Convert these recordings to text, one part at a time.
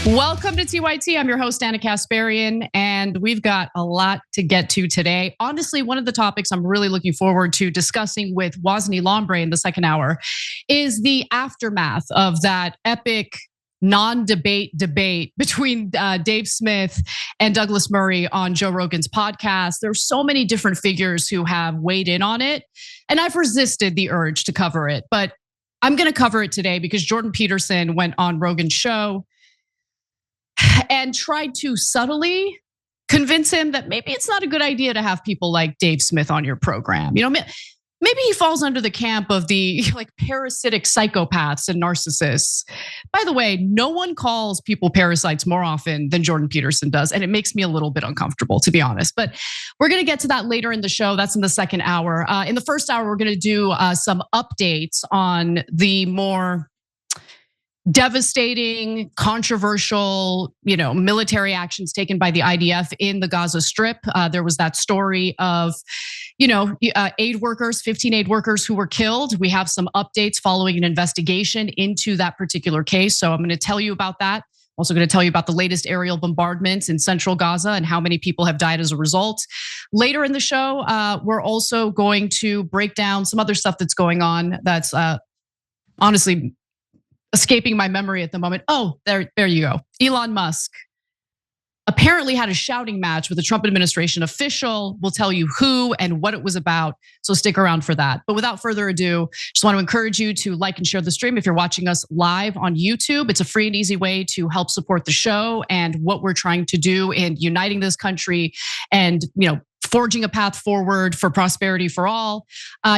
Welcome to TYT. I'm your host, Anna Kasparian, and we've got a lot to get to today. Honestly, one of the topics I'm really looking forward to discussing with Wosny Lombre in the second hour is the aftermath of that epic non-debate debate between Dave Smith and Douglas Murray on Joe Rogan's podcast. There's so many different figures who have weighed in on it, and I've resisted the urge to cover it, but I'm gonna cover it today because Jordan Peterson went on Rogan's show and tried to subtly convince him that maybe it's not a good idea to have people like Dave Smith on your program. You know, maybe he falls under the camp of the like parasitic psychopaths and narcissists. By the way, no one calls people parasites more often than Jordan Peterson does, and it makes me a little bit uncomfortable, to be honest. But we're gonna get to that later in the show. That's in the second hour. In the first hour, we're gonna do some updates on the more devastating, controversial, military actions taken by the IDF in the Gaza Strip. There was that story of, aid workers, 15 aid workers who were killed. We have some updates following an investigation into that particular case. So I'm going to tell you about that. I'm also going to tell you about the latest aerial bombardments in central Gaza and how many people have died as a result. Later in the show, we're also going to break down some other stuff that's going on that's honestly escaping my memory at the moment. Oh, there you go. Elon Musk apparently had a shouting match with a Trump administration official. We'll tell you who and what it was about, so stick around for that. But without further ado, just want to encourage you to like and share the stream if you're watching us live on YouTube. It's a free and easy way to help support the show and what we're trying to do in uniting this country and, forging a path forward for prosperity for all.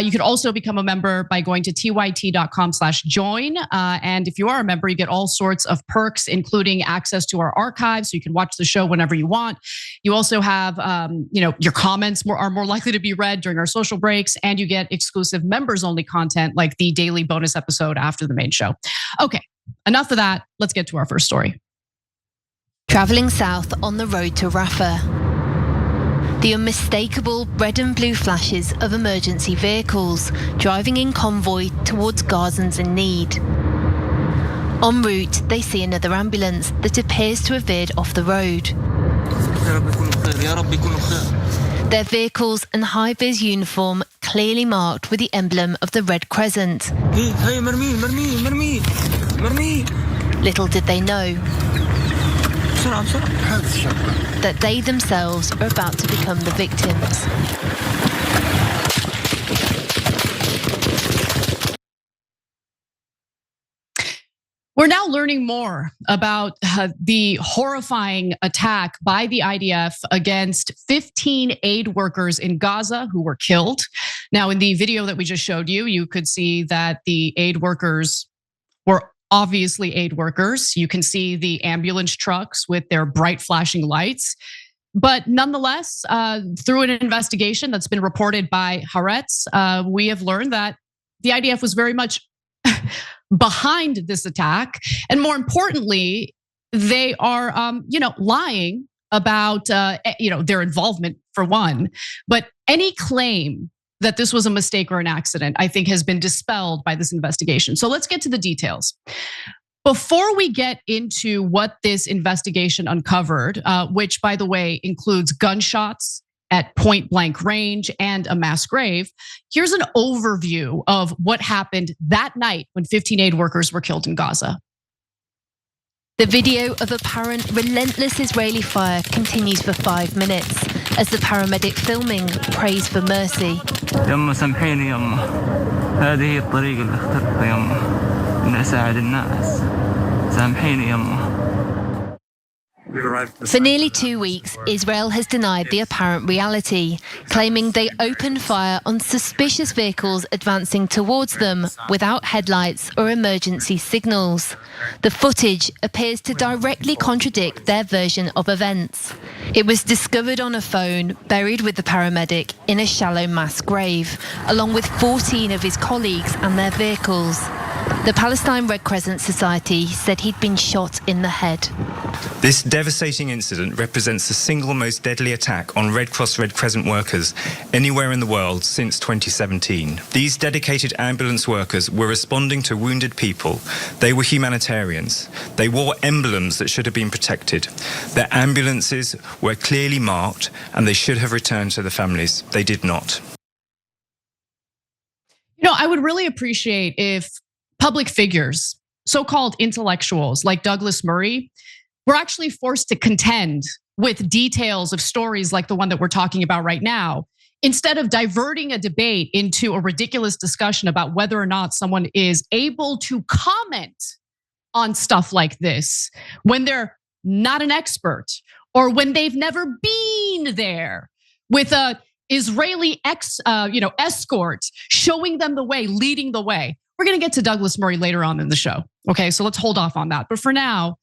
You could also become a member by going to tyt.com/join. And if you are a member, you get all sorts of perks, including access to our archives, so you can watch the show whenever you want. You also have, your comments are more likely to be read during our social breaks, and you get exclusive members-only content like the daily bonus episode after the main show. Okay, enough of that. Let's get to our first story. Traveling south on the road to Rafah. The unmistakable red and blue flashes of emergency vehicles driving in convoy towards Gazans in need. En route, they see another ambulance that appears to have veered off the road. Their vehicles and high-vis uniform clearly marked with the emblem of the Red Crescent. Little did they know that they themselves are about to become the victims. We're now learning more about the horrifying attack by the IDF against 15 aid workers in Gaza who were killed. Now, in the video that we just showed you, you could see that the aid workers were obviously aid workers. You can see the ambulance trucks with their bright flashing lights. But nonetheless, through an investigation that's been reported by Haaretz, we have learned that the IDF was very much behind this attack. And more importantly, they are, lying about, their involvement for one. But any claim that this was a mistake or an accident, I think has been dispelled by this investigation. So let's get to the details. Before we get into what this investigation uncovered, which by the way includes gunshots at point blank range and a mass grave, here's an overview of what happened that night when 15 aid workers were killed in Gaza. The video of apparent relentless Israeli fire continues for 5 minutes as the paramedic filming prays for mercy. يما سامحيني يما هذه هي الطريقة اللي اخترتها يما إني أساعد الناس سامحيني يما. For nearly 2 weeks, Israel has denied the apparent reality, claiming they opened fire on suspicious vehicles advancing towards them without headlights or emergency signals. The footage appears to directly contradict their version of events. It was discovered on a phone buried with the paramedic in a shallow mass grave, along with 14 of his colleagues and their vehicles. The Palestine Red Crescent Society said he'd been shot in the head. This devastating incident represents the single most deadly attack on Red Cross Red Crescent workers anywhere in the world since 2017. These dedicated ambulance workers were responding to wounded people. They were humanitarians. They wore emblems that should have been protected. Their ambulances were clearly marked and they should have returned to the families. They did not. You know, I would really appreciate if public figures, so-called intellectuals like Douglas Murray, were actually forced to contend with details of stories like the one that we're talking about right now, instead of diverting a debate into a ridiculous discussion about whether or not someone is able to comment on stuff like this when they're not an expert or when they've never been there with a Israeli escort showing them the way, leading the way. We're gonna get to Douglas Murray later on in the show. Okay, so let's hold off on that. But for now,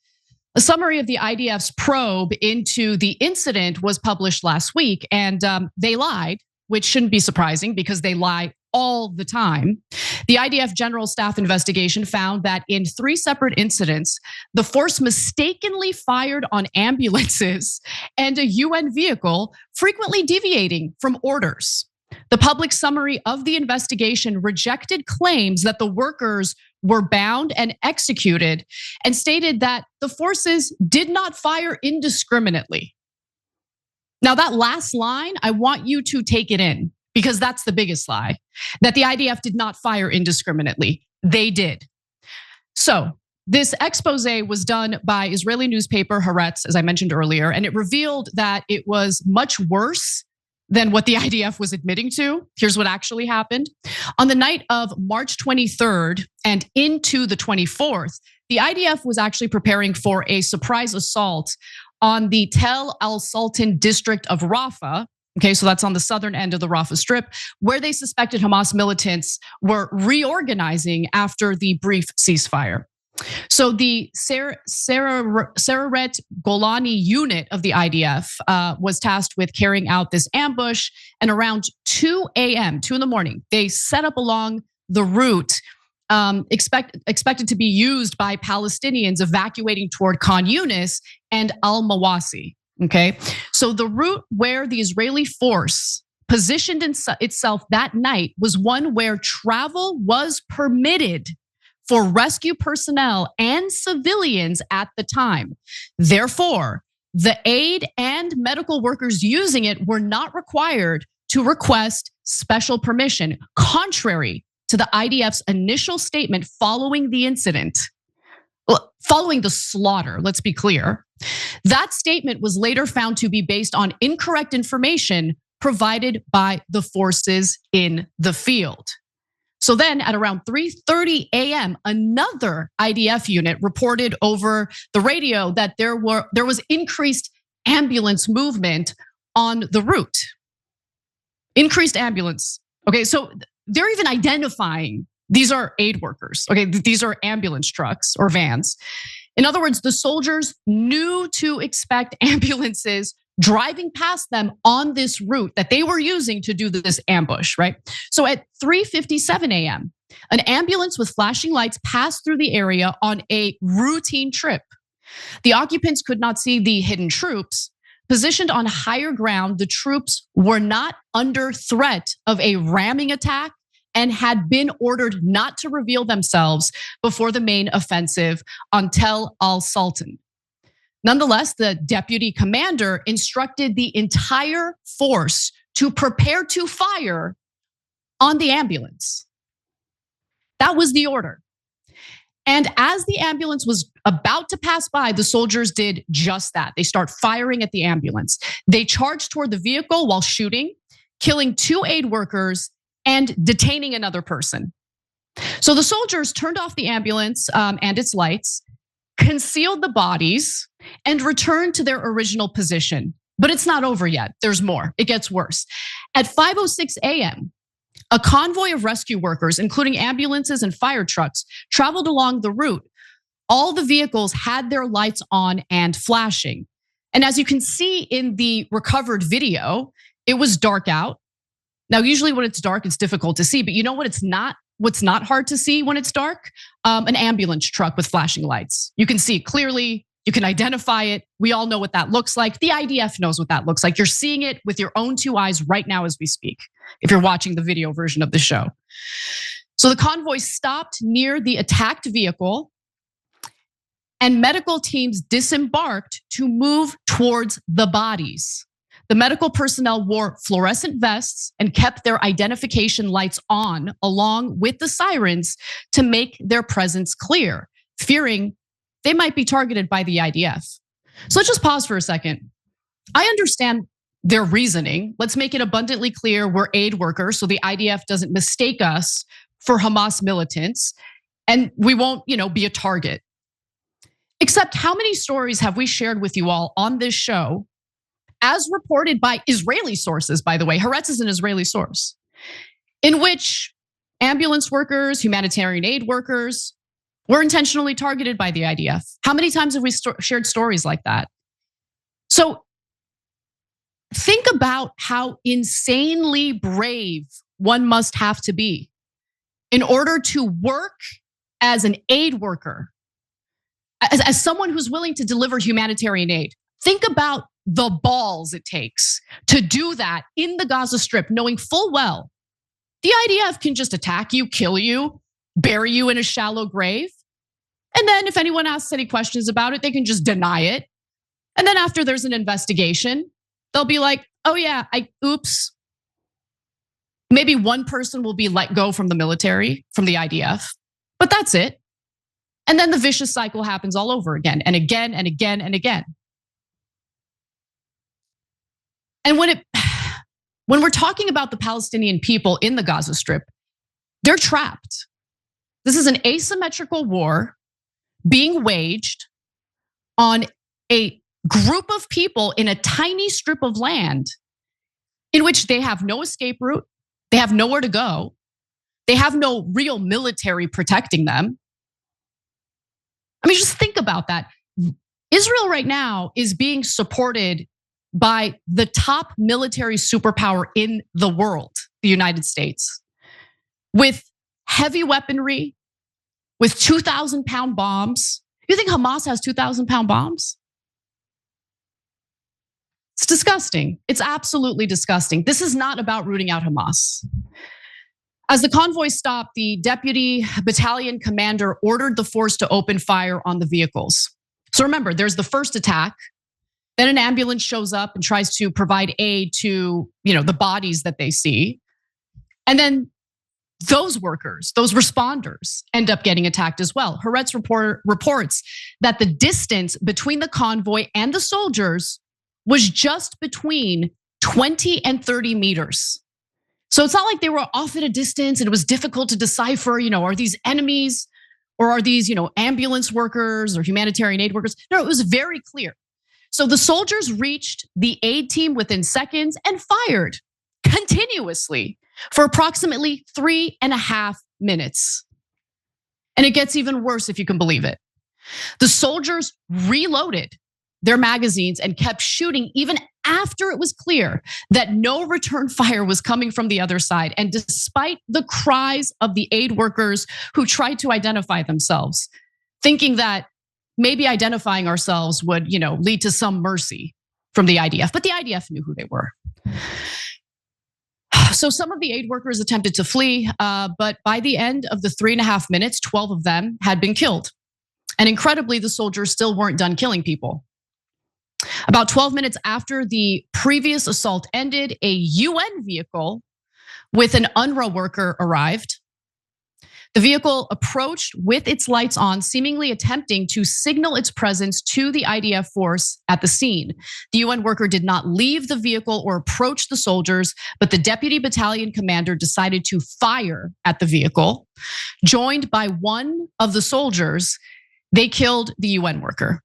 a summary of the IDF's probe into the incident was published last week, and they lied, which shouldn't be surprising because they lie all the time. The IDF General Staff investigation found that in 3 separate incidents, the force mistakenly fired on ambulances and a UN vehicle, frequently deviating from orders. The public summary of the investigation rejected claims that the workers were bound and executed and stated that the forces did not fire indiscriminately. Now, that last line, I want you to take it in because that's the biggest lie, that the IDF did not fire indiscriminately. They did. So this expose was done by Israeli newspaper Haaretz, as I mentioned earlier, and it revealed that it was much worse than what the IDF was admitting to. Here's what actually happened. On the night of March 23rd and into the 24th, the IDF was actually preparing for a surprise assault on the Tel al-Sultan district of Rafah. Okay, so that's on the southern end of the Rafah Strip, where they suspected Hamas militants were reorganizing after the brief ceasefire. So the Sararet Golani unit of the IDF was tasked with carrying out this ambush, and around 2 a.m., 2 in the morning, they set up along the route expected to be used by Palestinians evacuating toward Khan Yunis and Al-Mawasi. Okay, so the route where the Israeli force positioned itself that night was one where travel was permitted for rescue personnel and civilians at the time. Therefore, the aid and medical workers using it were not required to request special permission, contrary to the IDF's initial statement following the incident. Following the slaughter, let's be clear. That statement was later found to be based on incorrect information provided by the forces in the field. So then at around 3:30 a.m., another IDF unit reported over the radio that there was increased ambulance movement on the route. Increased ambulance. Okay, so they're even identifying these are aid workers. Okay, these are ambulance trucks or vans. In other words, the soldiers knew to expect ambulances driving past them on this route that they were using to do this ambush, right? So at 3:57 a.m., an ambulance with flashing lights passed through the area on a routine trip. The occupants could not see the hidden troops. Positioned on higher ground, the troops were not under threat of a ramming attack and had been ordered not to reveal themselves before the main offensive on Tel al-Sultan. Nonetheless, the deputy commander instructed the entire force to prepare to fire on the ambulance. That was the order. And as the ambulance was about to pass by, the soldiers did just that. They start firing at the ambulance. They charged toward the vehicle while shooting, killing 2 aid workers and detaining another person. So the soldiers turned off the ambulance and its lights, concealed the bodies, and returned to their original position. But it's not over yet. There's more. It gets worse. At 5:06 a.m., a convoy of rescue workers, including ambulances and fire trucks, traveled along the route. All the vehicles had their lights on and flashing. And as you can see in the recovered video, it was dark out. Now, usually when it's dark, it's difficult to see, but you know what it's not what's not hard to see when it's dark? An ambulance truck with flashing lights. You can see it clearly. You can identify it. We all know what that looks like. The IDF knows what that looks like. You're seeing it with your own two eyes right now as we speak, if you're watching the video version of the show. So the convoy stopped near the attacked vehicle, and medical teams disembarked to move towards the bodies. The medical personnel wore fluorescent vests and kept their identification lights on along with the sirens to make their presence clear, fearing they might be targeted by the IDF. So let's just pause for a second. I understand their reasoning. Let's make it abundantly clear we're aid workers, so the IDF doesn't mistake us for Hamas militants, and we won't, be a target. Except how many stories have we shared with you all on this show, as reported by Israeli sources, by the way, Haaretz is an Israeli source, in which ambulance workers, humanitarian aid workers, were intentionally targeted by the IDF? How many times have we shared stories like that? So think about how insanely brave one must have to be in order to work as an aid worker, as someone who's willing to deliver humanitarian aid. Think about the balls it takes to do that in the Gaza Strip, knowing full well the IDF can just attack you, kill you, bury you in a shallow grave. And then if anyone asks any questions about it, they can just deny it. And then after there's an investigation, they'll be like, oh yeah, oops. Maybe one person will be let go from the military, from the IDF, but that's it. And then the vicious cycle happens all over again and again and again and again. And when we're talking about the Palestinian people in the Gaza Strip, they're trapped. This is an asymmetrical war being waged on a group of people in a tiny strip of land in which they have no escape route, they have nowhere to go, they have no real military protecting them. I mean, just think about that. Israel right now is being supported by the top military superpower in the world, the United States, with heavy weaponry, with 2,000-pound bombs. You think Hamas has 2,000-pound bombs? It's disgusting. It's absolutely disgusting. This is not about rooting out Hamas. As the convoy stopped, the deputy battalion commander ordered the force to open fire on the vehicles. So remember, there's the first attack. Then an ambulance shows up and tries to provide aid to, the bodies that they see. And then those workers, those responders end up getting attacked as well. Haaretz reports that the distance between the convoy and the soldiers was just between 20 and 30 meters. So it's not like they were off at a distance and it was difficult to decipher, are these enemies or are these, ambulance workers or humanitarian aid workers? No, it was very clear. So the soldiers reached the aid team within seconds and fired continuously for approximately 3.5 minutes. And it gets even worse if you can believe it. The soldiers reloaded their magazines and kept shooting even after it was clear that no return fire was coming from the other side. And despite the cries of the aid workers who tried to identify themselves, thinking that maybe identifying ourselves would, lead to some mercy from the IDF, but the IDF knew who they were. So some of the aid workers attempted to flee, but by the end of the 3.5 minutes, 12 of them had been killed. And incredibly, the soldiers still weren't done killing people. About 12 minutes after the previous assault ended, a UN vehicle with an UNRWA worker arrived. The vehicle approached with its lights on, seemingly attempting to signal its presence to the IDF force at the scene. The UN worker did not leave the vehicle or approach the soldiers, but the deputy battalion commander decided to fire at the vehicle. Joined by one of the soldiers, they killed the UN worker.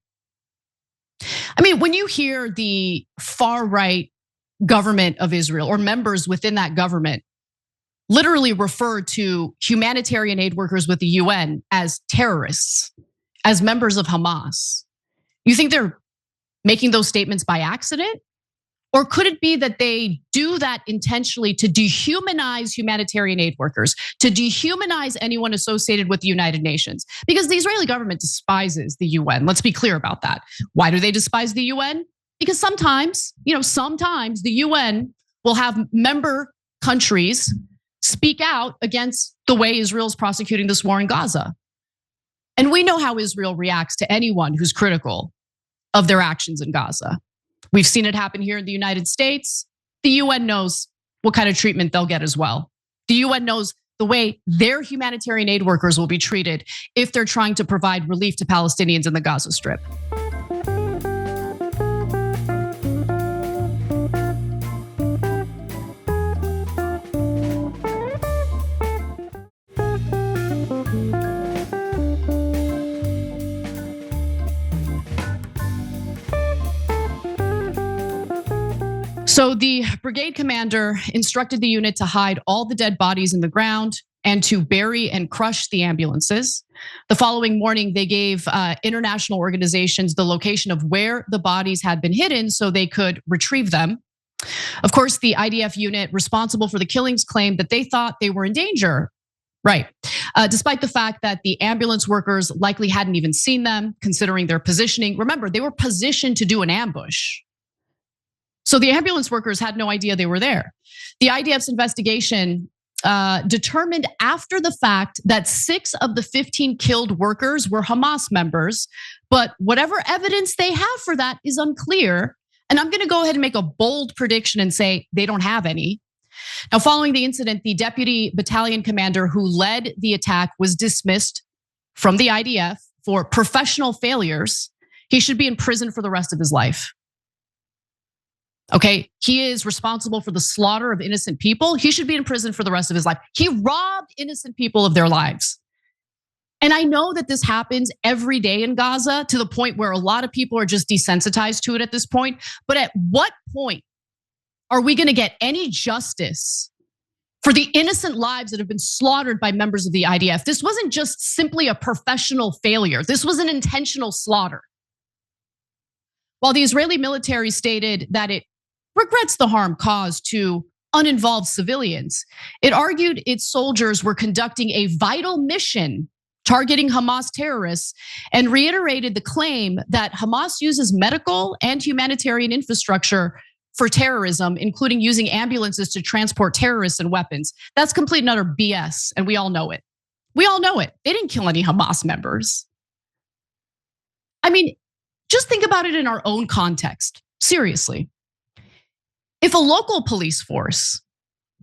I mean, when you hear the far-right government of Israel or members within that government literally refer to humanitarian aid workers with the UN as terrorists, as members of Hamas, you think they're making those statements by accident? Or could it be that they do that intentionally to dehumanize humanitarian aid workers, to dehumanize anyone associated with the United Nations? Because the Israeli government despises the UN. Let's be clear about that. Why do they despise the UN? Because sometimes the UN will have member countries speak out against the way Israel's prosecuting this war in Gaza. And we know how Israel reacts to anyone who's critical of their actions in Gaza. We've seen it happen here in the United States. The UN knows what kind of treatment they'll get as well. The UN knows the way their humanitarian aid workers will be treated if they're trying to provide relief to Palestinians in the Gaza Strip. So the brigade commander instructed the unit to hide all the dead bodies in the ground and to bury and crush the ambulances. The following morning, they gave international organizations the location of where the bodies had been hidden so they could retrieve them. Of course, the IDF unit responsible for the killings claimed that they thought they were in danger. Right. Despite the fact that the ambulance workers likely hadn't even seen them, considering their positioning. Remember, they were positioned to do an ambush. So the ambulance workers had no idea they were there. The IDF's investigation determined after the fact that 6 of the 15 killed workers were Hamas members, but whatever evidence they have for that is unclear. And I'm gonna go ahead and make a bold prediction and say they don't have any. Now, following the incident, the deputy battalion commander who led the attack was dismissed from the IDF for professional failures. He should be in prison for the rest of his life. Okay, he is responsible for the slaughter of innocent people. He should be in prison for the rest of his life. He robbed innocent people of their lives. And I know that this happens every day in Gaza to the point where a lot of people are just desensitized to it at this point. But at what point are we gonna get any justice for the innocent lives that have been slaughtered by members of the IDF? This wasn't just simply a professional failure. This was an intentional slaughter. While the Israeli military stated that it regrets the harm caused to uninvolved civilians, it argued its soldiers were conducting a vital mission targeting Hamas terrorists and reiterated the claim that Hamas uses medical and humanitarian infrastructure for terrorism, including using ambulances to transport terrorists and weapons. That's complete and utter BS, and we all know it. We all know it. They didn't kill any Hamas members. I mean, just think about it in our own context. Seriously. If a local police force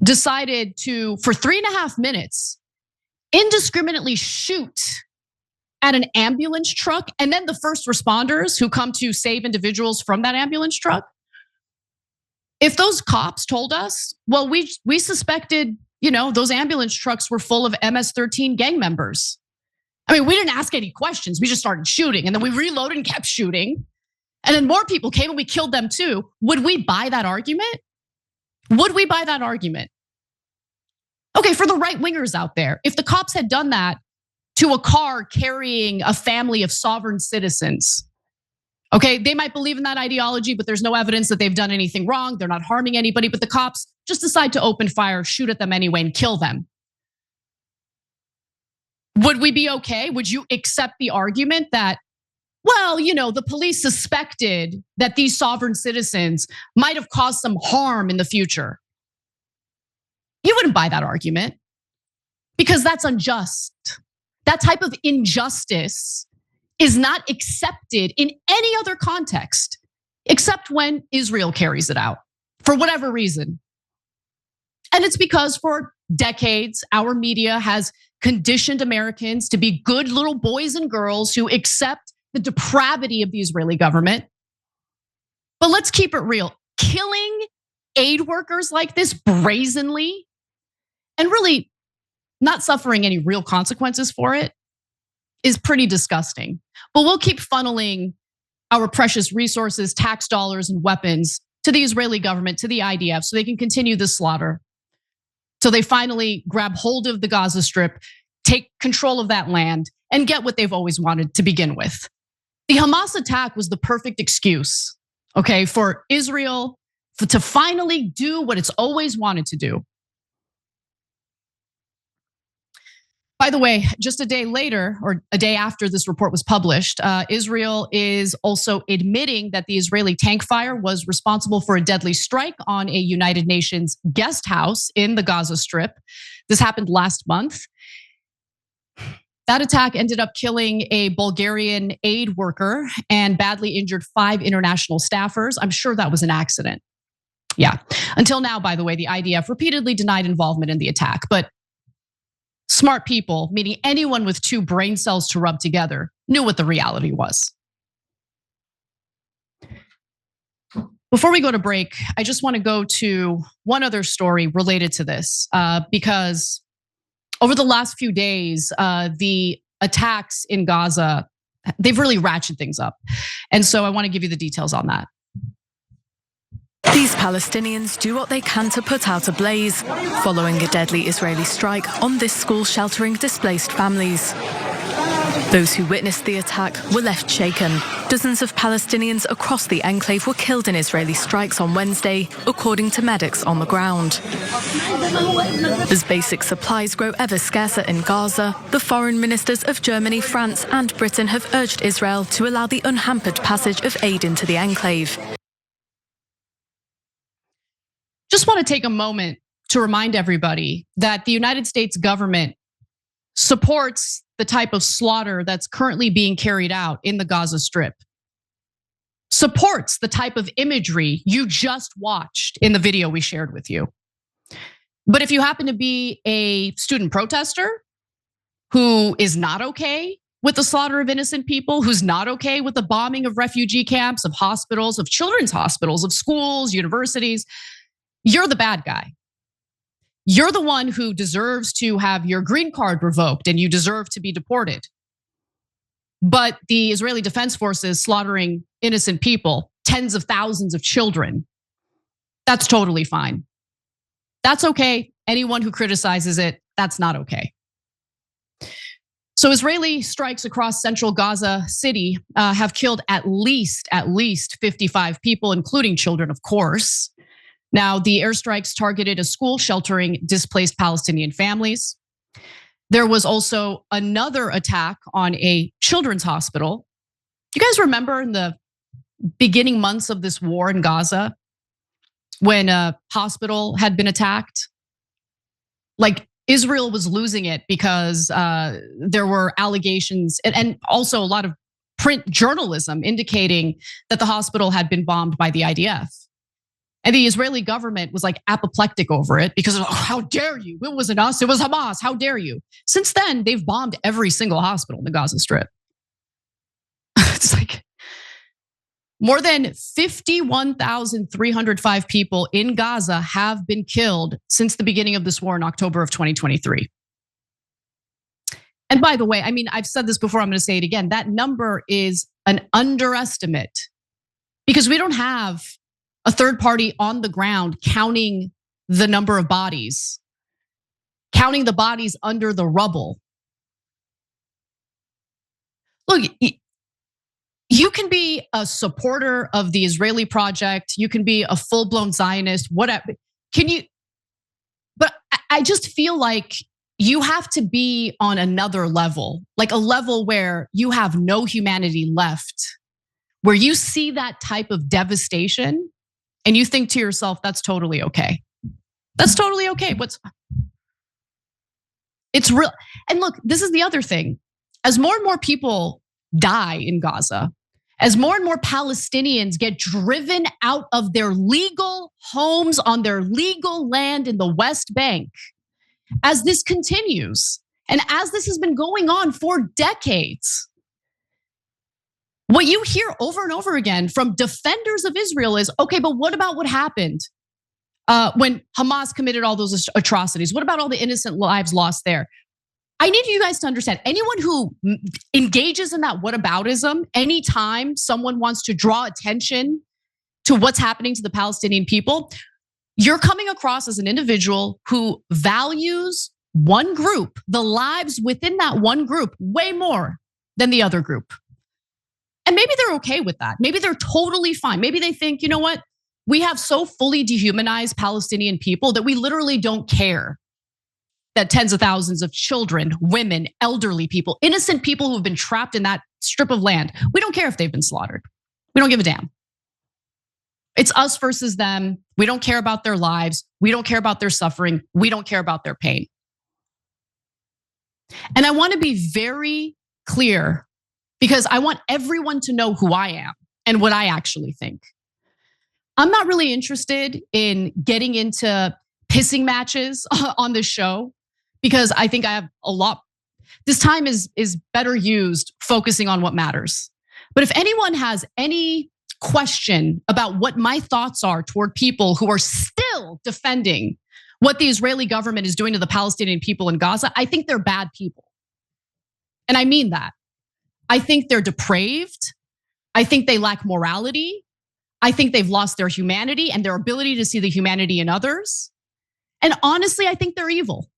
decided to, for 3.5 minutes, indiscriminately shoot at an ambulance truck, and then the first responders who come to save individuals from that ambulance truck, if those cops told us, well, we suspected, those ambulance trucks were full of MS-13 gang members. I mean, we didn't ask any questions. We just started shooting, and then we reloaded and kept shooting. And then more people came and we killed them too. Would we buy that argument? Would we buy that argument? Okay, for the right wingers out there, if the cops had done that to a car carrying a family of sovereign citizens, okay, they might believe in that ideology, but there's no evidence that they've done anything wrong. They're not harming anybody, but the cops just decide to open fire, shoot at them anyway, and kill them. Would we be okay? Would you accept the argument that, well, the police suspected that these sovereign citizens might have caused some harm in the future? You wouldn't buy that argument because that's unjust. That type of injustice is not accepted in any other context except when Israel carries it out for whatever reason. And it's because for decades, our media has conditioned Americans to be good little boys and girls who accept the depravity of the Israeli government. But let's keep it real. Killing aid workers like this brazenly and really not suffering any real consequences for it is pretty disgusting. But we'll keep funneling our precious resources, tax dollars, and weapons to the Israeli government, to the IDF, so they can continue this slaughter. So they finally grab hold of the Gaza Strip, take control of that land, and get what they've always wanted to begin with. The Hamas attack was the perfect excuse, okay, for Israel to finally do what it's always wanted to do. By the way, just a day later, or a day after this report was published, Israel is also admitting that the Israeli tank fire was responsible for a deadly strike on a United Nations guest house in the Gaza Strip. This happened last month. That attack ended up killing a Bulgarian aid worker and badly injured 5 international staffers. I'm sure that was an accident. Yeah. Until now, by the way, the IDF repeatedly denied involvement in the attack, but smart people, meaning anyone with 2 brain cells to rub together, knew what the reality was. Before we go to break, I just want to go to one other story related to this, because over the last few days, the attacks in Gaza, they've really ratcheted things up. And so I want to give you the details on that. These Palestinians do what they can to put out a blaze, following a deadly Israeli strike on this school sheltering displaced families. Those who witnessed the attack were left shaken. Dozens of Palestinians across the enclave were killed in Israeli strikes on Wednesday, according to medics on the ground. As basic supplies grow ever scarcer in Gaza, the foreign ministers of Germany, France, and Britain have urged Israel to allow the unhampered passage of aid into the enclave. Just want to take a moment to remind everybody that the United States government supports the type of slaughter that's currently being carried out in the Gaza Strip. Supports the type of imagery you just watched in the video we shared with you. But if you happen to be a student protester who is not okay with the slaughter of innocent people, who's not okay with the bombing of refugee camps, of hospitals, of children's hospitals, of schools, universities, you're the bad guy. You're the one who deserves to have your green card revoked and you deserve to be deported. But the Israeli Defense Forces slaughtering innocent people, tens of thousands of children, that's totally fine. That's okay. Anyone who criticizes it, that's not okay. So Israeli strikes across central Gaza City have killed at least 55 people, including children, of course. Now, the airstrikes targeted a school sheltering displaced Palestinian families. There was also another attack on a children's hospital. You guys remember in the beginning months of this war in Gaza when a hospital had been attacked? Like Israel was losing it because there were allegations and also a lot of print journalism indicating that the hospital had been bombed by the IDF. And the Israeli government was like apoplectic over it because, oh, how dare you? It wasn't us, it was Hamas, how dare you? Since then, they've bombed every single hospital in the Gaza Strip. It's like more than 51,305 people in Gaza have been killed since the beginning of this war in October of 2023. And by the way, I mean, I've said this before, I'm gonna say it again. That number is an underestimate because we don't have a third party on the ground counting the number of bodies, counting the bodies under the rubble. Look, you can be a supporter of the Israeli project. You can be a full-blown Zionist, whatever. But I just feel like you have to be on another level, like a level where you have no humanity left, where you see that type of devastation and you think to yourself, that's totally okay. That's totally okay. It's real. And look, this is the other thing. As more and more people die in Gaza, as more and more Palestinians get driven out of their legal homes on their legal land in the West Bank, as this continues, and as this has been going on for decades, what you hear over and over again from defenders of Israel is, okay, but what about what happened when Hamas committed all those atrocities? What about all the innocent lives lost there? I need you guys to understand, anyone who engages in that whataboutism, anytime someone wants to draw attention to what's happening to the Palestinian people, you're coming across as an individual who values one group, the lives within that one group, way more than the other group. And maybe they're okay with that. Maybe they're totally fine. Maybe they think, you know what? We have so fully dehumanized Palestinian people that we literally don't care that tens of thousands of children, women, elderly people, innocent people who have been trapped in that strip of land, we don't care if they've been slaughtered. We don't give a damn. It's us versus them. We don't care about their lives. We don't care about their suffering. We don't care about their pain. And I want to be very clear because I want everyone to know who I am and what I actually think. I'm not really interested in getting into pissing matches on this show because I think I have a lot. This time is better used focusing on what matters. But if anyone has any question about what my thoughts are toward people who are still defending what the Israeli government is doing to the Palestinian people in Gaza, I think they're bad people. And I mean that. I think they're depraved. I think they lack morality. I think they've lost their humanity and their ability to see the humanity in others. And honestly, I think they're evil.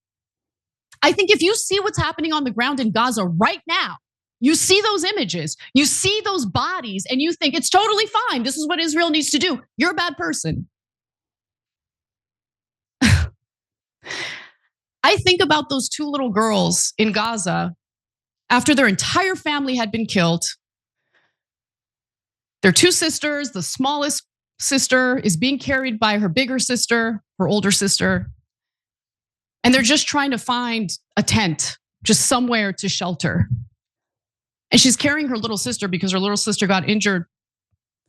I think if you see what's happening on the ground in Gaza right now, you see those images, you see those bodies, and you think it's totally fine. This is what Israel needs to do. You're a bad person. I think about those two little girls in Gaza after their entire family had been killed. Their two sisters, the smallest sister is being carried by her bigger sister, her older sister. And they're just trying to find a tent, just somewhere to shelter. And she's carrying her little sister because her little sister got injured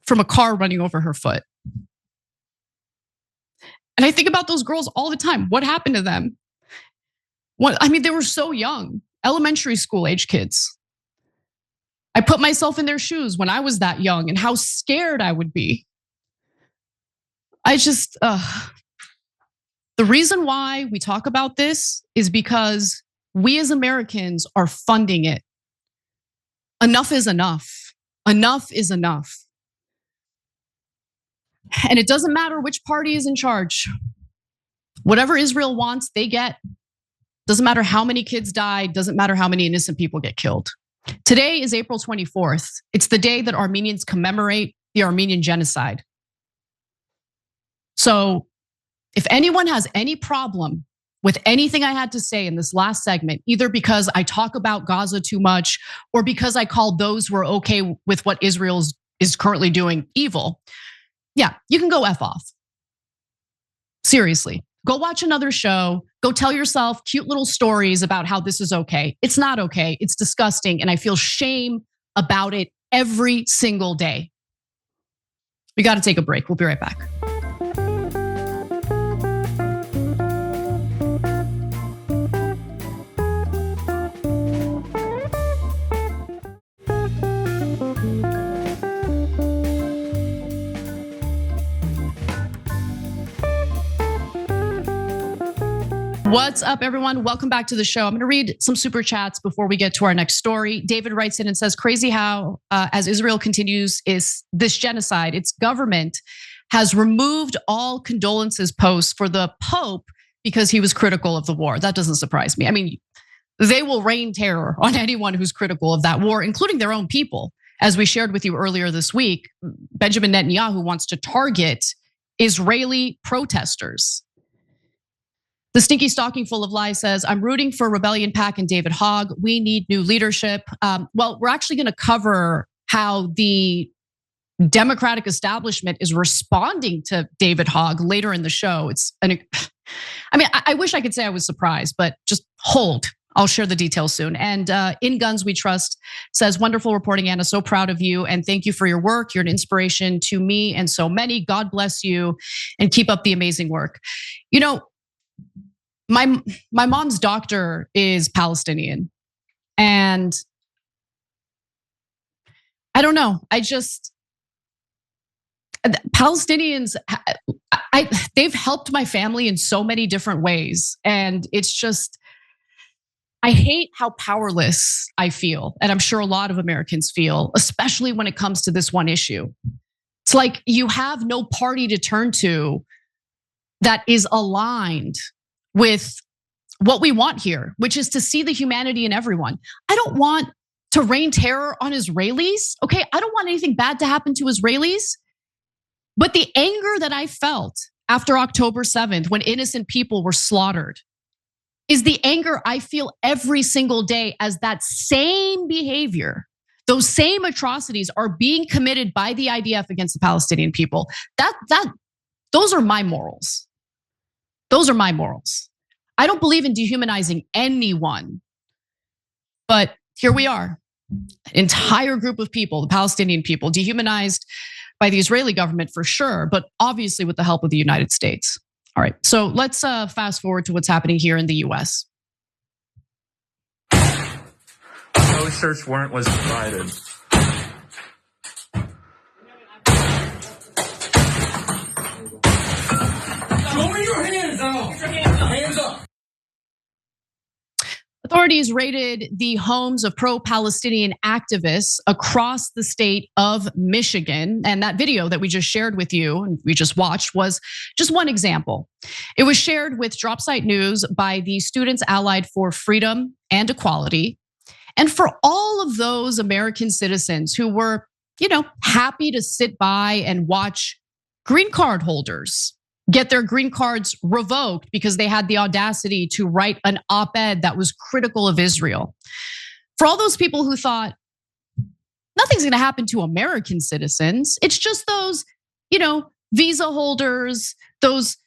from a car running over her foot. And I think about those girls all the time. What happened to them? They were so young, elementary school age kids. I put myself in their shoes when I was that young and how scared I would be. The reason why we talk about this is because we as Americans are funding it. Enough is enough. Enough is enough. And it doesn't matter which party is in charge. Whatever Israel wants, they get. Doesn't matter how many kids die, doesn't matter how many innocent people get killed. Today is April 24th. It's the day that Armenians commemorate the Armenian genocide. So if anyone has any problem with anything I had to say in this last segment, either because I talk about Gaza too much or because I called those who are okay with what Israel is currently doing evil, yeah, you can go F off. Seriously, go watch another show. Go tell yourself cute little stories about how this is okay. It's not okay. It's disgusting. And I feel shame about it every single day. We got to take a break. We'll be right back. What's up, everyone? Welcome back to the show. I'm going to read some super chats before we get to our next story. David writes in and says, crazy how as Israel continues this genocide, its government has removed all condolences posts for the Pope because he was critical of the war. That doesn't surprise me. I mean, they will rain terror on anyone who's critical of that war, including their own people. As we shared with you earlier this week, Benjamin Netanyahu wants to target Israeli protesters. The Stinky Stocking Full of Lies says, I'm rooting for Rebellion PAC and David Hogg. We need new leadership. Well, we're actually going to cover how the Democratic establishment is responding to David Hogg later in the show. I wish I could say I was surprised, but just hold. I'll share the details soon. And In Guns We Trust says, wonderful reporting, Anna. So proud of you. And thank you for your work. You're an inspiration to me and so many. God bless you and keep up the amazing work. You know, my mom's doctor is Palestinian. And I don't know. Palestinians, they've helped my family in so many different ways. And it's just, I hate how powerless I feel. And I'm sure a lot of Americans feel, especially when it comes to this one issue. It's like you have no party to turn to that is aligned with what we want here, which is to see the humanity in everyone. I don't want to rain terror on Israelis, okay? I don't want anything bad to happen to Israelis. But the anger that I felt after October 7th, when innocent people were slaughtered, is the anger I feel every single day as that same behavior, those same atrocities are being committed by the IDF against the Palestinian people. Those are my morals. Those are my morals. I don't believe in dehumanizing anyone, but here we are. An entire group of people, the Palestinian people, dehumanized by the Israeli government for sure, but obviously with the help of the United States. All right, so let's fast forward to what's happening here in the US. No search warrant was provided. Show me your hands now. Hands up. Authorities raided the homes of pro-Palestinian activists across the state of Michigan. And that video that we just shared with you and we just watched was just one example. It was shared with Dropsite News by the Students Allied for Freedom and Equality. And for all of those American citizens who were, happy to sit by and watch green card holders get their green cards revoked because they had the audacity to write an op-ed that was critical of Israel. For all those people who thought nothing's gonna happen to American citizens, it's just those, visa holders, those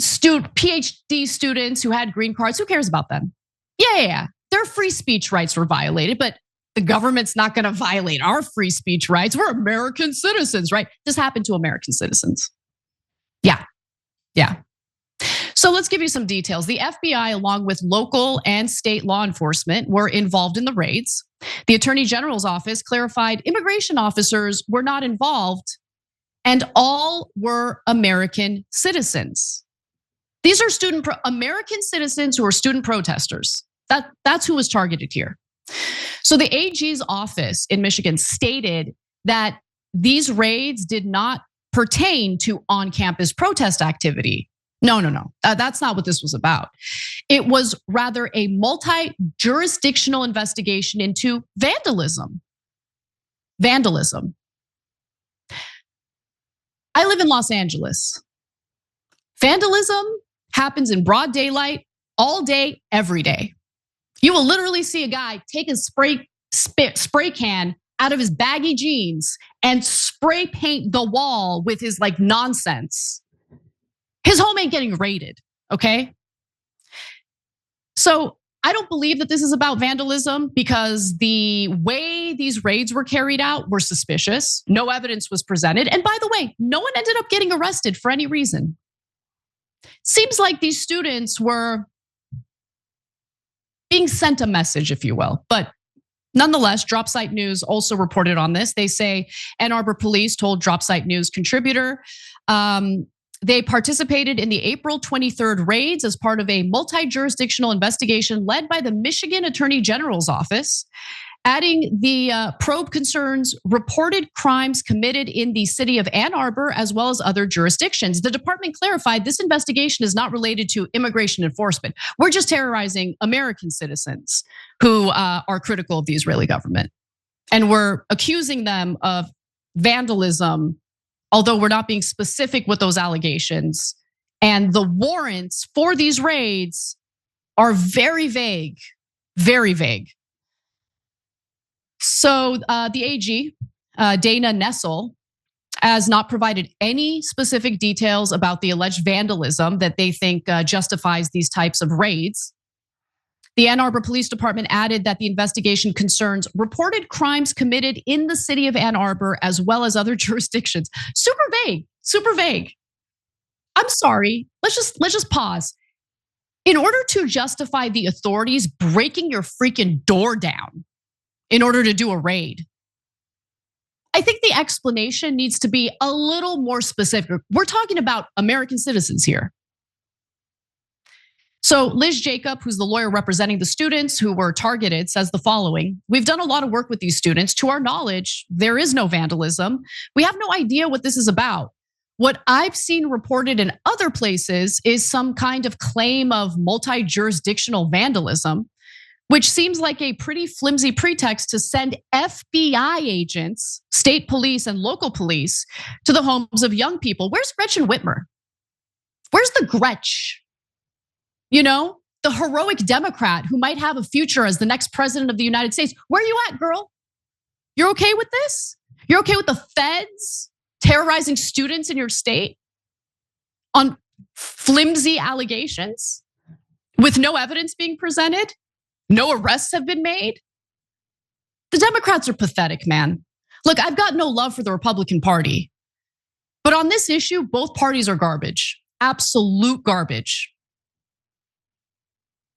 PhD students who had green cards, who cares about them? Yeah. Their free speech rights were violated, but the government's not gonna violate our free speech rights. We're American citizens, right? This happened to American citizens. Yeah. So let's give you some details. The FBI, along with local and state law enforcement, were involved in the raids. The Attorney General's office clarified immigration officers were not involved and all were American citizens. These are American citizens who are student protesters. That's who was targeted here. So the AG's office in Michigan stated that these raids did not pertain to on-campus protest activity. No. That's not what this was about. It was rather a multi-jurisdictional investigation into vandalism. I live in Los Angeles. Vandalism happens in broad daylight, all day, every day. You will literally see a guy take a spray can out of his baggy jeans and spray paint the wall with his nonsense. His home ain't getting raided, okay? So I don't believe that this is about vandalism because the way these raids were carried out were suspicious. No evidence was presented. And by the way, no one ended up getting arrested for any reason. Seems like these students were being sent a message, if you will, but nonetheless, Dropsite News also reported on this. They say Ann Arbor police told Dropsite News contributor they participated in the April 23rd raids as part of a multi-jurisdictional investigation led by the Michigan Attorney General's office, adding the probe concerns reported crimes committed in the city of Ann Arbor as well as other jurisdictions. The department clarified this investigation is not related to immigration enforcement. We're just terrorizing American citizens who are critical of the Israeli government. And we're accusing them of vandalism, although we're not being specific with those allegations. And the warrants for these raids are very vague, very vague. So the AG, Dana Nessel, has not provided any specific details about the alleged vandalism that they think justifies these types of raids. The Ann Arbor Police Department added that the investigation concerns reported crimes committed in the city of Ann Arbor as well as other jurisdictions. Super vague, super vague. I'm sorry, let's just pause. In order to justify the authorities breaking your freaking door down in order to do a raid, I think the explanation needs to be a little more specific. We're talking about American citizens here. So Liz Jacob, who's the lawyer representing the students who were targeted, says the following: we've done a lot of work with these students. To our knowledge, there is no vandalism. We have no idea what this is about. What I've seen reported in other places is some kind of claim of multi-jurisdictional vandalism. which seems like a pretty flimsy pretext to send FBI agents, state police and local police to the homes of young people. Where's Gretchen Whitmer? Where's the Gretch? You know, the heroic Democrat who might have a future as the next president of the United States. Where are you at, girl? You're okay with this? You're okay with the feds terrorizing students in your state on flimsy allegations with no evidence being presented? No arrests have been made? The Democrats are pathetic, man. Look, I've got no love for the Republican Party, but on this issue, both parties are garbage, absolute garbage.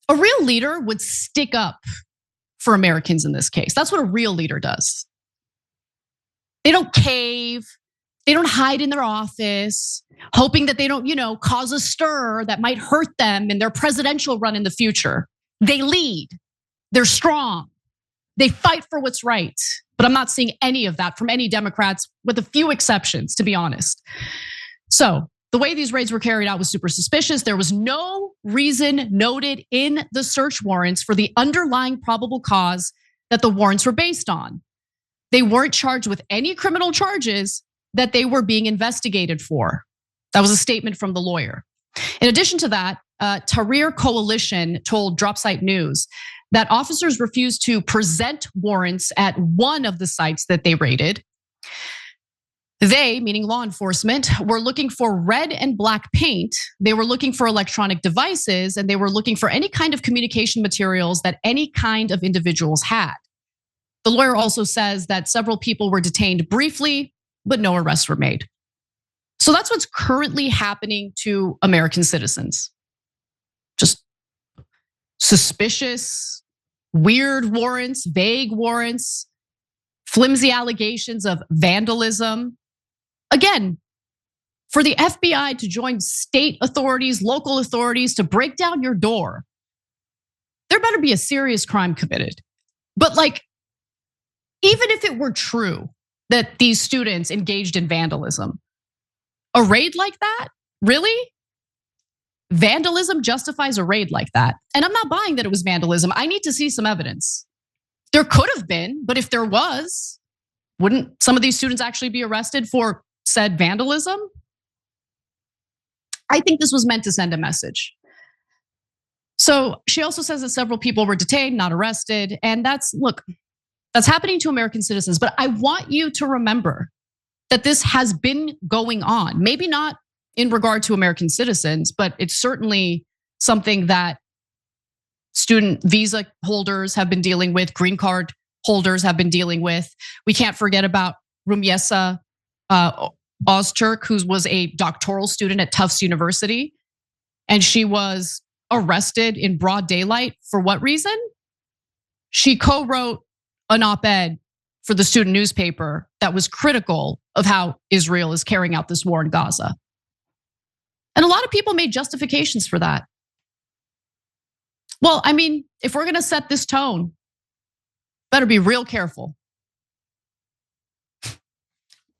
A real leader would stick up for Americans in this case. That's what a real leader does. They don't cave. They don't hide in their office, hoping that they don't, cause a stir that might hurt them in their presidential run in the future. They lead. They're strong. They fight for what's right. But I'm not seeing any of that from any Democrats, with a few exceptions, to be honest. So the way these raids were carried out was super suspicious. There was no reason noted in the search warrants for the underlying probable cause that the warrants were based on. They weren't charged with any criminal charges that they were being investigated for. That was a statement from the lawyer. In addition to that, Tahrir Coalition told Dropsite News that officers refused to present warrants at one of the sites that they raided. They, meaning law enforcement, were looking for red and black paint. They were looking for electronic devices, and they were looking for any kind of communication materials that any kind of individuals had. The lawyer also says that several people were detained briefly, but no arrests were made. So that's what's currently happening to American citizens. Just suspicious, weird warrants, vague warrants, flimsy allegations of vandalism. Again, for the FBI to join state authorities, local authorities to break down your door, there better be a serious crime committed. But even if it were true that these students engaged in vandalism, a raid like that, really? Vandalism justifies a raid like that. And I'm not buying that it was vandalism. I need to see some evidence. There could have been, but if there was, wouldn't some of these students actually be arrested for said vandalism? I think this was meant to send a message. So she also says that several people were detained, not arrested. And that's happening to American citizens. But I want you to remember that this has been going on. Maybe not in regard to American citizens, but it's certainly something that student visa holders have been dealing with, green card holders have been dealing with. We can't forget about Rumiesa Ozturk, who was a doctoral student at Tufts University. And she was arrested in broad daylight for what reason? She co-wrote an op-ed for the student newspaper that was critical of how Israel is carrying out this war in Gaza. And a lot of people made justifications for that. Well, I mean, if we're gonna set this tone, better be real careful.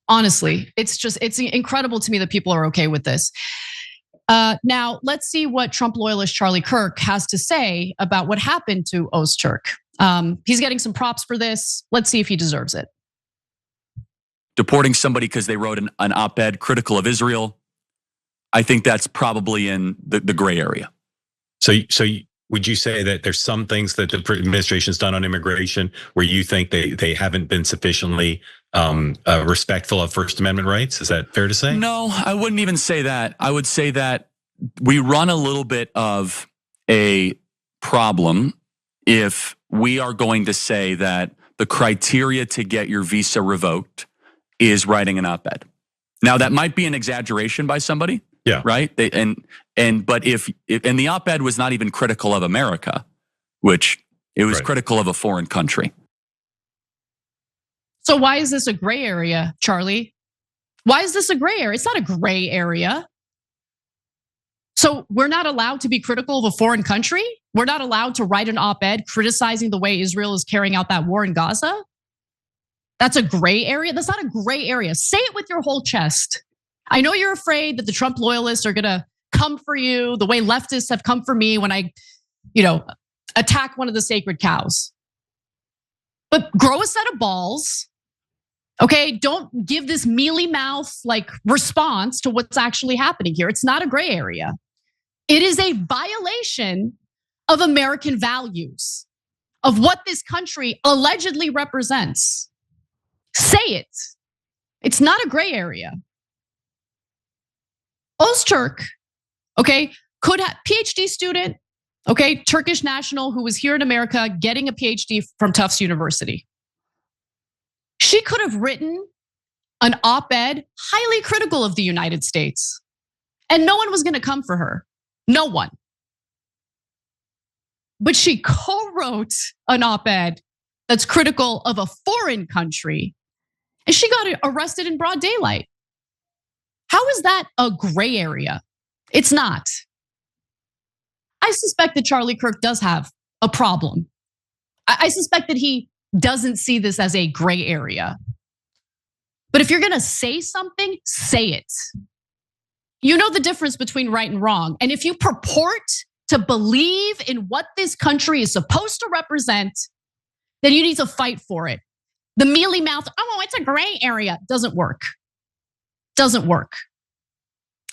Honestly, it's incredible to me that people are okay with this. Now, let's see what Trump loyalist Charlie Kirk has to say about what happened to Ozturk. He's getting some props for this. Let's see if he deserves it. Deporting somebody because they wrote an op-ed critical of Israel, I think that's probably in the gray area. So would you say that there's some things that the administration's done on immigration where you think they haven't been sufficiently respectful of First Amendment rights? Is that fair to say? No, I wouldn't even say that. I would say that we run a little bit of a problem if we are going to say that the criteria to get your visa revoked is writing an op-ed. Now, that might be an exaggeration by somebody. Yeah. Right. But if the op-ed was not even critical of America, which it was critical of a foreign country. So why is this a gray area, Charlie? Why is this a gray area? It's not a gray area. So we're not allowed to be critical of a foreign country? We're not allowed to write an op-ed criticizing the way Israel is carrying out that war in Gaza? That's a gray area? That's not a gray area. Say it with your whole chest. I know you're afraid that the Trump loyalists are gonna come for you the way leftists have come for me when I attack one of the sacred cows. But grow a set of balls, okay? Don't give this mealy mouth like response to what's actually happening here. It's not a gray area. It is a violation of American values, of what this country allegedly represents. Say it. It's not a gray area. Öztürk, okay, could have PhD student, okay, Turkish national who was here in America getting a PhD from Tufts University. She could have written an op-ed highly critical of the United States, and no one was going to come for her. No one. But she co-wrote an op-ed that's critical of a foreign country, and she got arrested in broad daylight. How is that a gray area? It's not. I suspect that Charlie Kirk does have a problem. I suspect that he doesn't see this as a gray area. But if you're gonna say something, say it. You know the difference between right and wrong. And if you purport to believe in what this country is supposed to represent, then you need to fight for it. The mealy mouth, oh, it's a gray area, doesn't work. Doesn't work.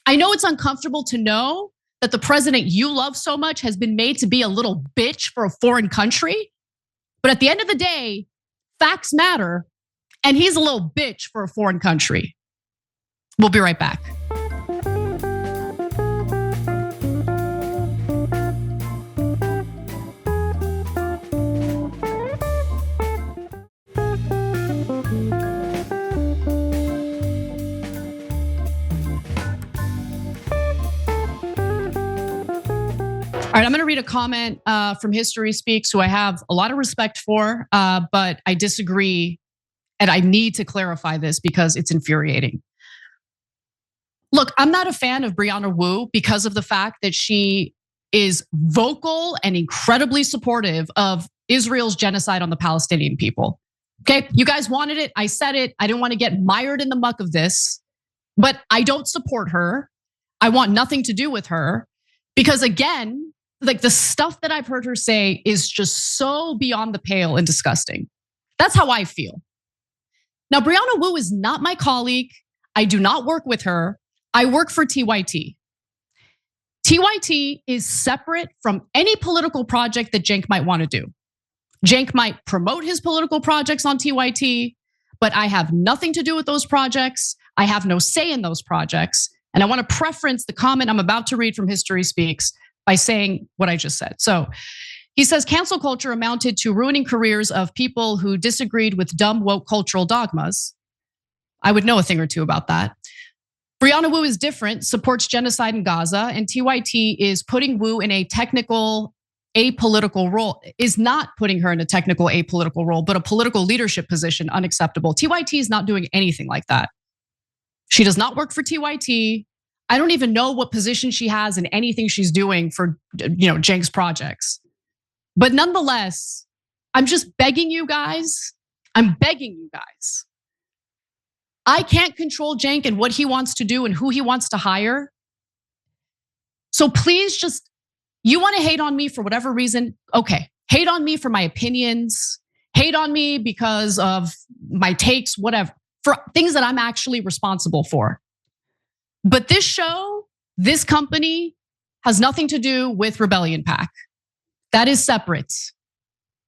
I know it's uncomfortable to know that the president you love so much has been made to be a little bitch for a foreign country. But at the end of the day, facts matter, and he's a little bitch for a foreign country. We'll be right back. All right, I'm going to read a comment from History Speaks, who I have a lot of respect for, but I disagree, and I need to clarify this because it's infuriating. Look, I'm not a fan of Brianna Wu because of the fact that she is vocal and incredibly supportive of Israel's genocide on the Palestinian people. Okay, you guys wanted it, I said it. I didn't want to get mired in the muck of this, but I don't support her. I want nothing to do with her because, again, like the stuff that I've heard her say is just so beyond the pale and disgusting. That's how I feel. Now, Brianna Wu is not my colleague. I do not work with her. I work for TYT. TYT is separate from any political project that Cenk might want to do. Cenk might promote his political projects on TYT, but I have nothing to do with those projects. I have no say in those projects. And I want to preference the comment I'm about to read from History Speaks by saying what I just said. So he says, cancel culture amounted to ruining careers of people who disagreed with dumb woke cultural dogmas. I would know a thing or two about that. Brianna Wu is different, supports genocide in Gaza, and TYT is putting Wu in a technical, apolitical role, is not putting her in a technical, apolitical role, but a political leadership position, unacceptable. TYT is not doing anything like that. She does not work for TYT. I don't even know what position she has in anything she's doing for, Cenk's projects. But nonetheless, I'm just begging you guys. I'm begging you guys. I can't control Cenk and what he wants to do and who he wants to hire. So please just, you want to hate on me for whatever reason? Okay, hate on me for my opinions. Hate on me because of my takes, whatever. For things that I'm actually responsible for. But this show, this company has nothing to do with Rebellion PAC. That is separate.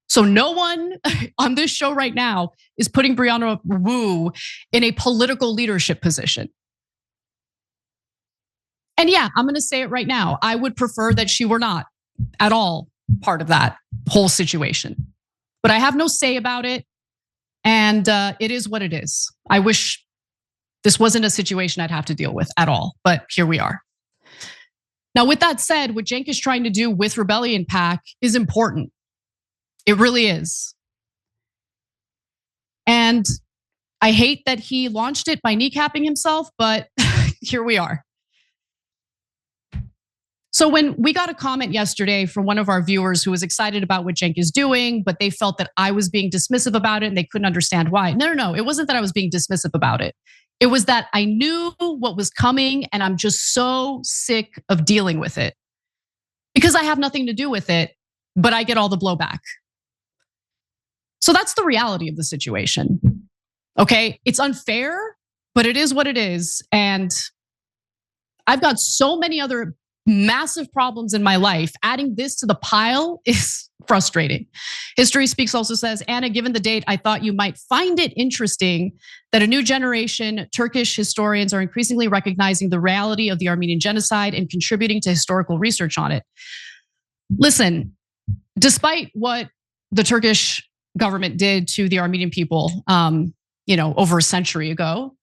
So no one on this show right now is putting Brianna Wu in a political leadership position. And yeah, I'm gonna say it right now. I would prefer that she were not at all part of that whole situation. But I have no say about it. And it is what it is. I wish this wasn't a situation I'd have to deal with at all, but here we are. Now, with that said, what Cenk is trying to do with Rebellion PAC is important. It really is. And I hate that he launched it by kneecapping himself, but here we are. So when we got a comment yesterday from one of our viewers who was excited about what Cenk is doing, but they felt that I was being dismissive about it and they couldn't understand why. No. It wasn't that I was being dismissive about it. It was that I knew what was coming and I'm just so sick of dealing with it. Because I have nothing to do with it. but I get all the blowback. So that's the reality of the situation. Okay, it's unfair, but it is what it is. And I've got so many other massive problems in my life. Adding this to the pile is frustrating. History Speaks also says, Anna, given the date, I thought you might find it interesting that a new generation Turkish historians are increasingly recognizing the reality of the Armenian genocide and contributing to historical research on it. Listen, despite what the Turkish government did to the Armenian people, over a century ago,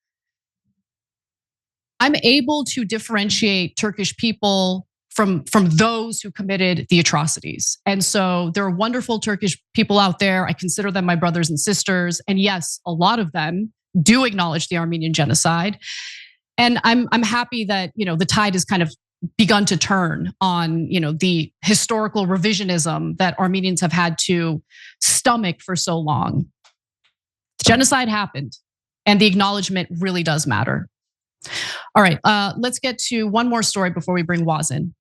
I'm able to differentiate Turkish people from those who committed the atrocities. And so there are wonderful Turkish people out there. I consider them my brothers and sisters. And yes, a lot of them do acknowledge the Armenian genocide. And I'm happy that, the tide has kind of begun to turn on, the historical revisionism that Armenians have had to stomach for so long. The genocide happened, and the acknowledgement really does matter. All right, let's get to one more story before we bring Waz in.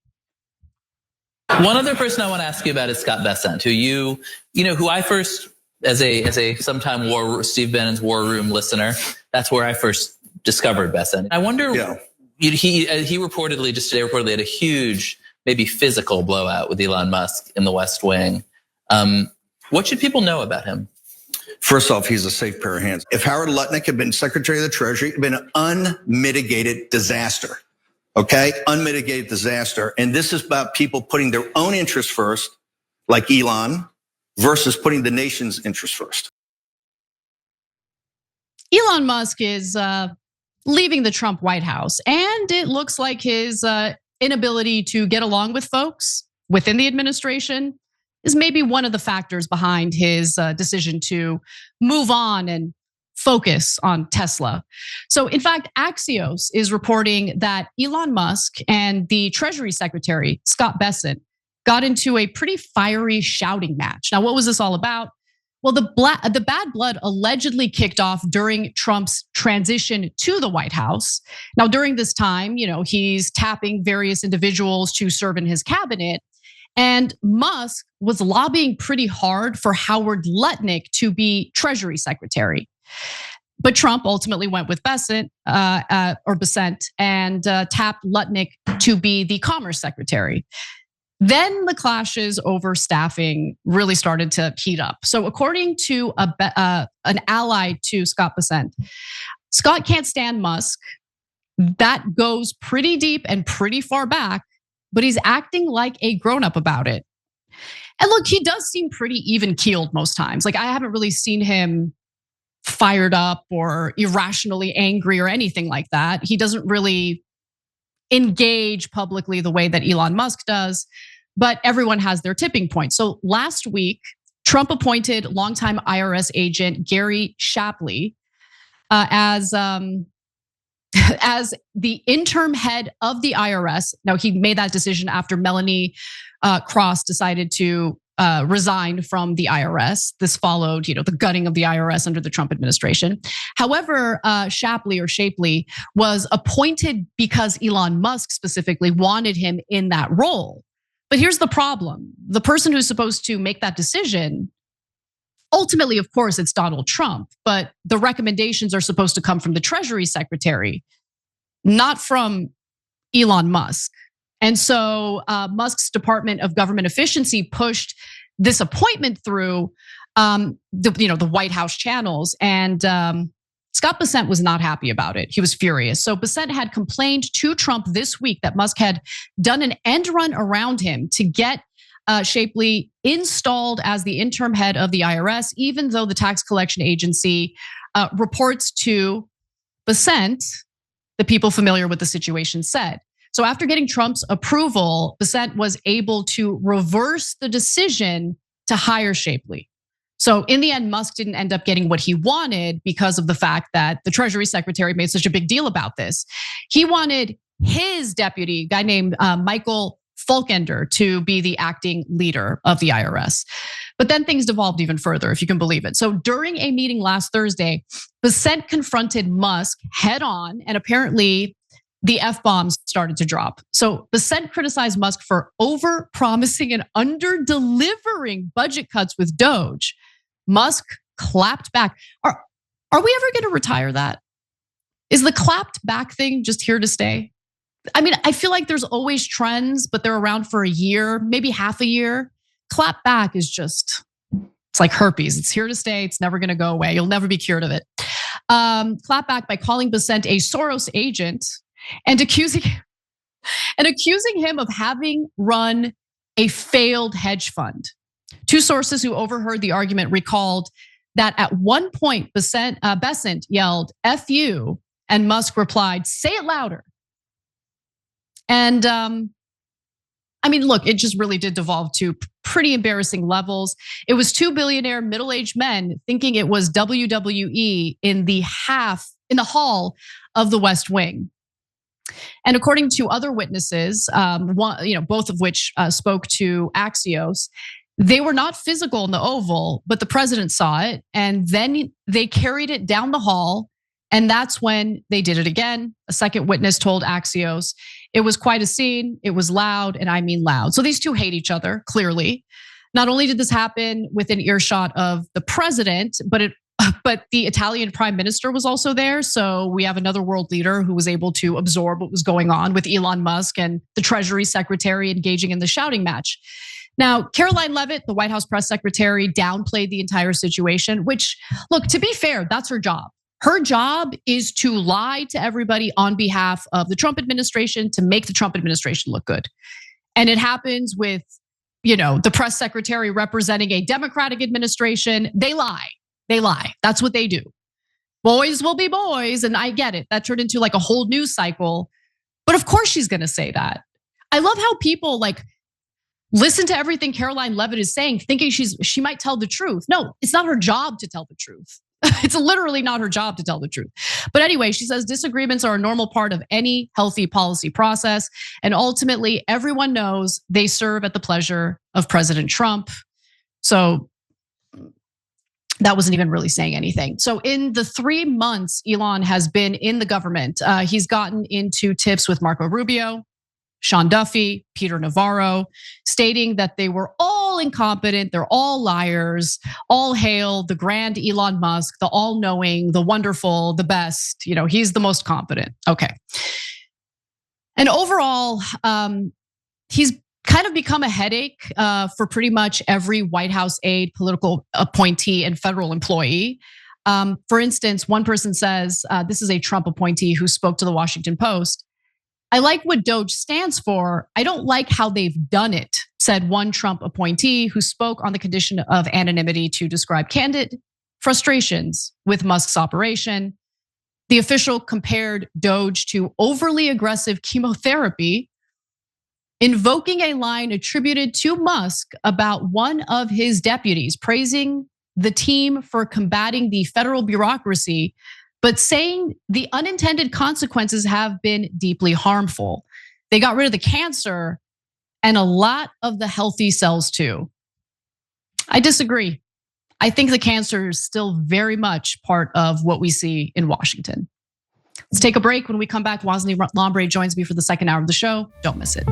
One other person I want to ask you about is Scott Bessent, who I first, as a sometime Steve Bannon's War Room listener, that's where I first discovered Bessent. I wonder, he reportedly just today had a huge, maybe physical blowout with Elon Musk in the West Wing. What should people know about him? First off, he's a safe pair of hands. If Howard Lutnick had been Secretary of the Treasury, it'd been an unmitigated disaster. Okay, unmitigated disaster. And this is about people putting their own interests first, like Elon, versus putting the nation's interests first. Elon Musk is leaving the Trump White House, and it looks like his inability to get along with folks within the administration is maybe one of the factors behind his decision to move on and focus on Tesla. So in fact, Axios is reporting that Elon Musk and the Treasury Secretary, Scott Bessent, got into a pretty fiery shouting match. Now, what was this all about? Well, the bad blood allegedly kicked off during Trump's transition to the White House. Now, during this time, he's tapping various individuals to serve in his cabinet. And Musk was lobbying pretty hard for Howard Lutnick to be Treasury Secretary. But Trump ultimately went with Bessent and tapped Lutnick to be the Commerce Secretary. Then the clashes over staffing really started to heat up. So according to an ally to Scott Bessent, Scott can't stand Musk. That goes pretty deep and pretty far back, but he's acting like a grown-up about it. And look, he does seem pretty even-keeled most times. Like, I haven't really seen him fired up or irrationally angry or anything like that. He doesn't really engage publicly the way that Elon Musk does, but everyone has their tipping point. So last week, Trump appointed longtime IRS agent Gary Shapley as the interim head of the IRS. Now, he made that decision after Melanie Cross decided to resign from the IRS. This followed, the gutting of the IRS under the Trump administration. However, Shapley was appointed because Elon Musk specifically wanted him in that role. But here's the problem. The person who's supposed to make that decision, ultimately, of course, it's Donald Trump, but the recommendations are supposed to come from the Treasury Secretary, not from Elon Musk. And so Musk's Department of Government Efficiency pushed this appointment through the White House channels, and Scott Bessent was not happy about it. He was furious. So Bessent had complained to Trump this week that Musk had done an end run around him to get Shapley installed as the interim head of the IRS, even though the tax collection agency reports to Bessent, the people familiar with the situation said. So after getting Trump's approval, Bessent was able to reverse the decision to hire Shapley. So in the end, Musk didn't end up getting what he wanted because of the fact that the Treasury Secretary made such a big deal about this. He wanted his deputy, a guy named Michael Falkender, to be the acting leader of the IRS. But then things devolved even further, if you can believe it. So during a meeting last Thursday, Bessent confronted Musk head on, and apparently the F-bombs started to drop. So Bessent criticized Musk for over-promising and under-delivering budget cuts with Doge. Musk clapped back. Are we ever going to retire that? Is the clapped back thing just here to stay? I mean, I feel like there's always trends, but they're around for a year, maybe half a year. Clap back is just, it's like herpes. It's here to stay. It's never going to go away. You'll never be cured of it. Clap back by calling Bessent a Soros agent and accusing him of having run a failed hedge fund. Two sources who overheard the argument recalled that at one point, Bessent yelled, "F you," and Musk replied, "Say it louder." And I mean, look, it just really did devolve to pretty embarrassing levels. It was two billionaire middle-aged men thinking it was WWE in the hall of the West Wing. And according to other witnesses, both of which spoke to Axios, they were not physical in the Oval, but the president saw it, and then they carried it down the hall. And that's when they did it again. A second witness told Axios, "It was quite a scene. It was loud, and I mean loud." So these two hate each other, clearly. Not only did this happen within earshot of the president, but the Italian prime minister was also there. So we have another world leader who was able to absorb what was going on with Elon Musk and the Treasury secretary engaging in the shouting match. Now, Caroline Leavitt, the White House press secretary, downplayed the entire situation, which, look, to be fair, that's her job. Her job is to lie to everybody on behalf of the Trump administration to make the Trump administration look good. And it happens with, the press secretary representing a Democratic administration. They lie. That's what they do. Boys will be boys. And I get it. That turned into like a whole news cycle. But of course she's going to say that. I love how people listen to everything Caroline Leavitt is saying, thinking she might tell the truth. No, it's not her job to tell the truth. It's literally not her job to tell the truth. But anyway, she says disagreements are a normal part of any healthy policy process. And ultimately, everyone knows they serve at the pleasure of President Trump. So that wasn't even really saying anything. So in the 3 months Elon has been in the government, he's gotten into tiffs with Marco Rubio, Sean Duffy, Peter Navarro, stating that they were all incompetent, they're all liars, all hail the grand Elon Musk, the all-knowing, the wonderful, the best, he's the most competent. Okay. And overall, he's kind of become a headache for pretty much every White House aide, political appointee, and federal employee. For instance, one person says, this is a Trump appointee who spoke to the Washington Post. "I like what Doge stands for. I don't like how they've done it," said one Trump appointee who spoke on the condition of anonymity to describe candid frustrations with Musk's operation. The official compared Doge to overly aggressive chemotherapy, invoking a line attributed to Musk about one of his deputies, praising the team for combating the federal bureaucracy, but saying the unintended consequences have been deeply harmful. They got rid of the cancer and a lot of the healthy cells too. I disagree. I think the cancer is still very much part of what we see in Washington. Let's take a break. When we come back, Wosny Lombre joins me for the second hour of the show. Don't miss it.